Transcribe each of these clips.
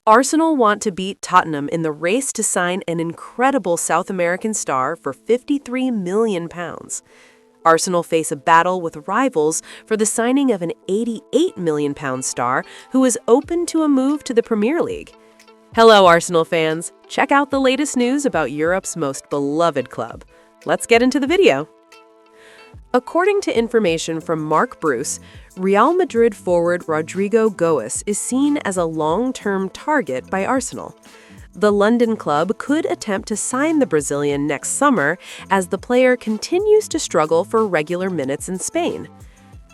Arsenal want to beat Tottenham in the race to sign an incredible South American star for £53 million. Arsenal face a battle with rivals for the signing of an £88 million star who is open to a move to the Premier League. Hello, Arsenal fans. Check out the latest news about Europe's most beloved club. Let's get into the video. According to information from Mark Bruce, Real Madrid forward Rodrygo is seen as a long-term target by Arsenal. The London club could attempt to sign the Brazilian next summer as the player continues to struggle for regular minutes in Spain.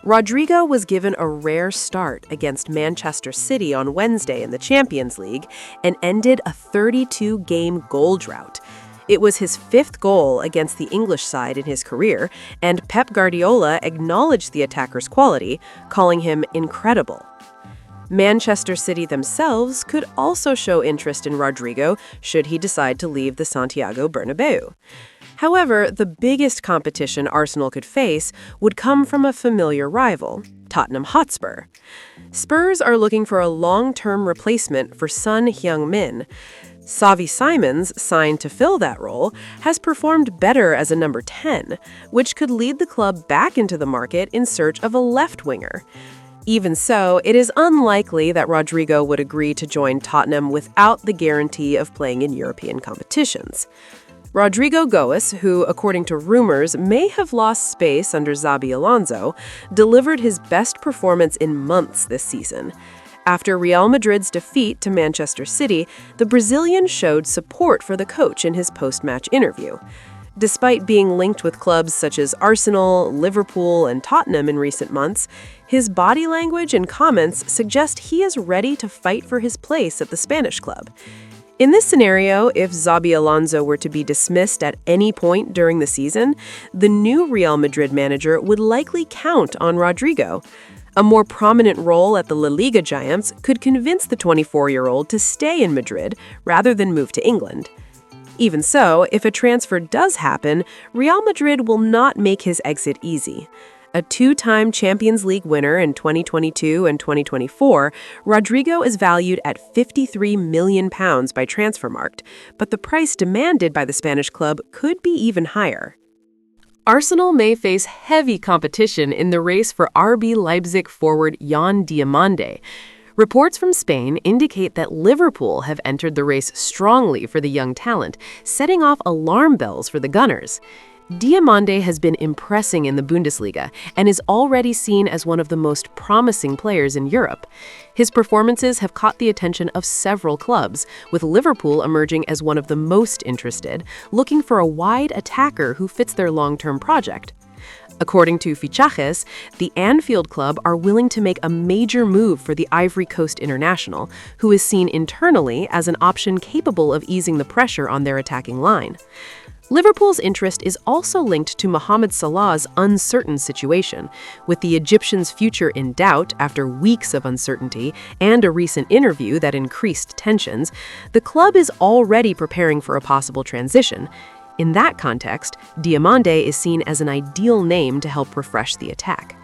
Rodrygo was given a rare start against Manchester City on Wednesday in the Champions League and ended a 32-game goal drought. It was his fifth goal against the English side in his career, and Pep Guardiola acknowledged the attacker's quality, calling him incredible. Manchester City themselves could also show interest in Rodrygo should he decide to leave the Santiago Bernabeu. However, the biggest competition Arsenal could face would come from a familiar rival, Tottenham Hotspur. Spurs are looking for a long-term replacement for Son Heung-min. Xavi Simons, signed to fill that role, has performed better as a number 10, which could lead the club back into the market in search of a left winger. Even so, it is unlikely that Rodrygo would agree to join Tottenham without the guarantee of playing in European competitions. Rodrygo, who, according to rumours, may have lost space under Xabi Alonso, delivered his best performance in months this season. After Real Madrid's defeat to Manchester City, the Brazilian showed support for the coach in his post-match interview. Despite being linked with clubs such as Arsenal, Liverpool, and Tottenham in recent months, his body language and comments suggest he is ready to fight for his place at the Spanish club. In this scenario, if Xabi Alonso were to be dismissed at any point during the season, the new Real Madrid manager would likely count on Rodrygo. A more prominent role at the La Liga giants could convince the 24-year-old to stay in Madrid rather than move to England. Even so, if a transfer does happen, Real Madrid will not make his exit easy. A two-time Champions League winner in 2022 and 2024, Rodrygo is valued at £53 million by Transfermarkt, but the price demanded by the Spanish club could be even higher. Arsenal may face heavy competition in the race for RB Leipzig forward Yan Diomande. Reports from Spain indicate that Liverpool have entered the race strongly for the young talent, setting off alarm bells for the Gunners. Diomande has been impressing in the Bundesliga and is already seen as one of the most promising players in Europe. His performances have caught the attention of several clubs, with Liverpool emerging as one of the most interested, looking for a wide attacker who fits their long-term project. According to Fichajes, the Anfield club are willing to make a major move for the Ivory Coast international, who is seen internally as an option capable of easing the pressure on their attacking line. Liverpool's interest is also linked to Mohamed Salah's uncertain situation. With the Egyptian's future in doubt after weeks of uncertainty and a recent interview that increased tensions, the club is already preparing for a possible transition. In that context, Diomande is seen as an ideal name to help refresh the attack.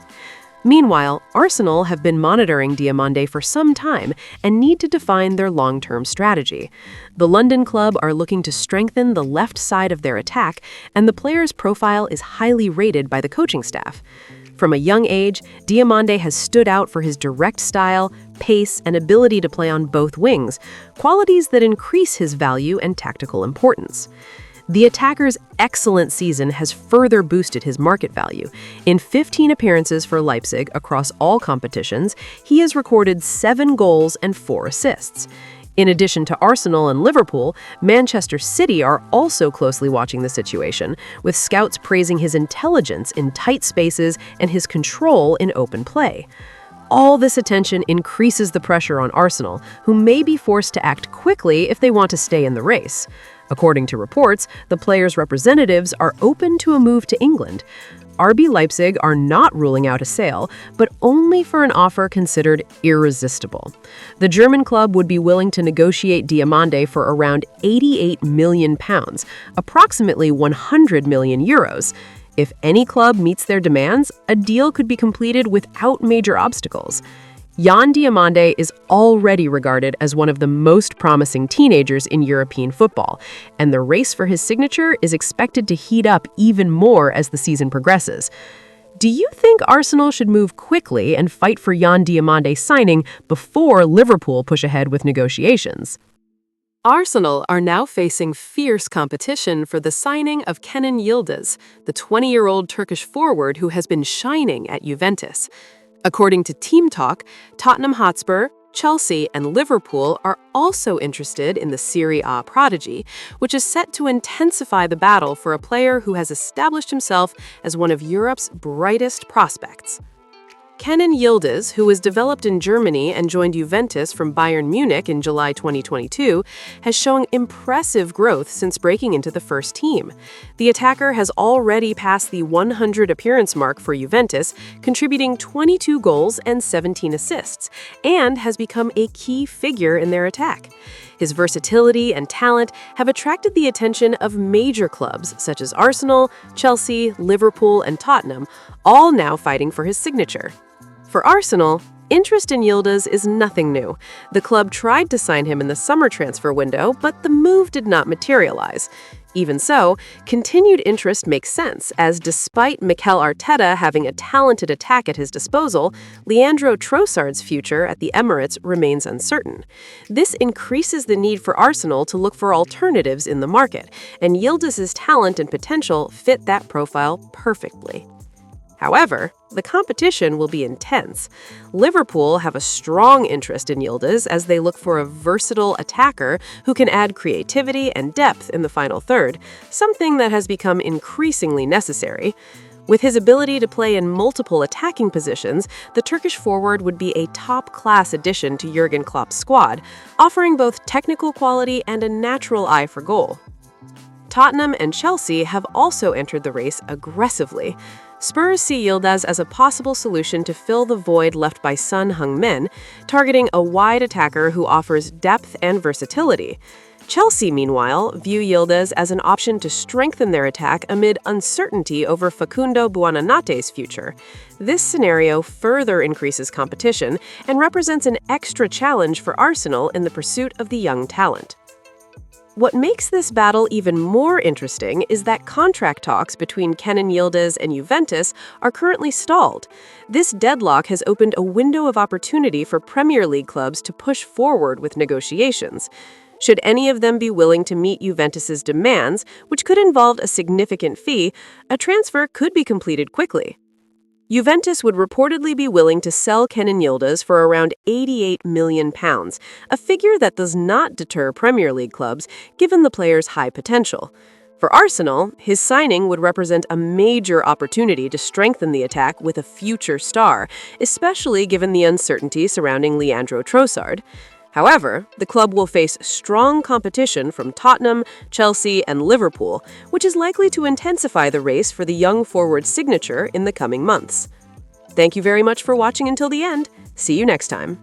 Meanwhile, Arsenal have been monitoring Diomande for some time and need to define their long-term strategy. The London club are looking to strengthen the left side of their attack, and the player's profile is highly rated by the coaching staff. From a young age, Diomande has stood out for his direct style, pace, and ability to play on both wings, qualities that increase his value and tactical importance. The attacker's excellent season has further boosted his market value. In 15 appearances for Leipzig across all competitions, he has recorded 7 goals and 4 assists. In addition to Arsenal and Liverpool, Manchester City are also closely watching the situation, with scouts praising his intelligence in tight spaces and his control in open play. All this attention increases the pressure on Arsenal, who may be forced to act quickly if they want to stay in the race. According to reports, the player's representatives are open to a move to England. RB Leipzig are not ruling out a sale, but only for an offer considered irresistible. The German club would be willing to negotiate Diomande for around £88 million, approximately €100 million. If any club meets their demands, a deal could be completed without major obstacles. Yan Diomande is already regarded as one of the most promising teenagers in European football, and the race for his signature is expected to heat up even more as the season progresses. Do you think Arsenal should move quickly and fight for Yan Diomande's signing before Liverpool push ahead with negotiations? Arsenal are now facing fierce competition for the signing of Kenan Yildiz, the 20-year-old Turkish forward who has been shining at Juventus. According to Team Talk, Tottenham Hotspur, Chelsea, and Liverpool are also interested in the Serie A prodigy, which is set to intensify the battle for a player who has established himself as one of Europe's brightest prospects. Kenan Yildiz, who was developed in Germany and joined Juventus from Bayern Munich in July 2022, has shown impressive growth since breaking into the first team. The attacker has already passed the 100 appearance mark for Juventus, contributing 22 goals and 17 assists, and has become a key figure in their attack. His versatility and talent have attracted the attention of major clubs such as Arsenal, Chelsea, Liverpool, and Tottenham, all now fighting for his signature. For Arsenal, interest in Yildiz is nothing new. The club tried to sign him in the summer transfer window, but the move did not materialize. Even so, continued interest makes sense, as despite Mikel Arteta having a talented attack at his disposal, Leandro Trossard's future at the Emirates remains uncertain. This increases the need for Arsenal to look for alternatives in the market, and Yildiz's talent and potential fit that profile perfectly. However, the competition will be intense. Liverpool have a strong interest in Yildiz as they look for a versatile attacker who can add creativity and depth in the final third, something that has become increasingly necessary. With his ability to play in multiple attacking positions, the Turkish forward would be a top-class addition to Jurgen Klopp's squad, offering both technical quality and a natural eye for goal. Tottenham and Chelsea have also entered the race aggressively. Spurs see Yildiz as a possible solution to fill the void left by Son Heung-min, targeting a wide attacker who offers depth and versatility. Chelsea, meanwhile, view Yildiz as an option to strengthen their attack amid uncertainty over Facundo Buonanote's future. This scenario further increases competition and represents an extra challenge for Arsenal in the pursuit of the young talent. What makes this battle even more interesting is that contract talks between Kenan Yildiz and Juventus are currently stalled. This deadlock has opened a window of opportunity for Premier League clubs to push forward with negotiations. Should any of them be willing to meet Juventus's demands, which could involve a significant fee, a transfer could be completed quickly. Juventus would reportedly be willing to sell Kenan Yildiz for around £88 million, a figure that does not deter Premier League clubs, given the player's high potential. For Arsenal, his signing would represent a major opportunity to strengthen the attack with a future star, especially given the uncertainty surrounding Leandro Trossard. However, the club will face strong competition from Tottenham, Chelsea, and Liverpool, which is likely to intensify the race for the young forward's signature in the coming months. Thank you very much for watching until the end. See you next time.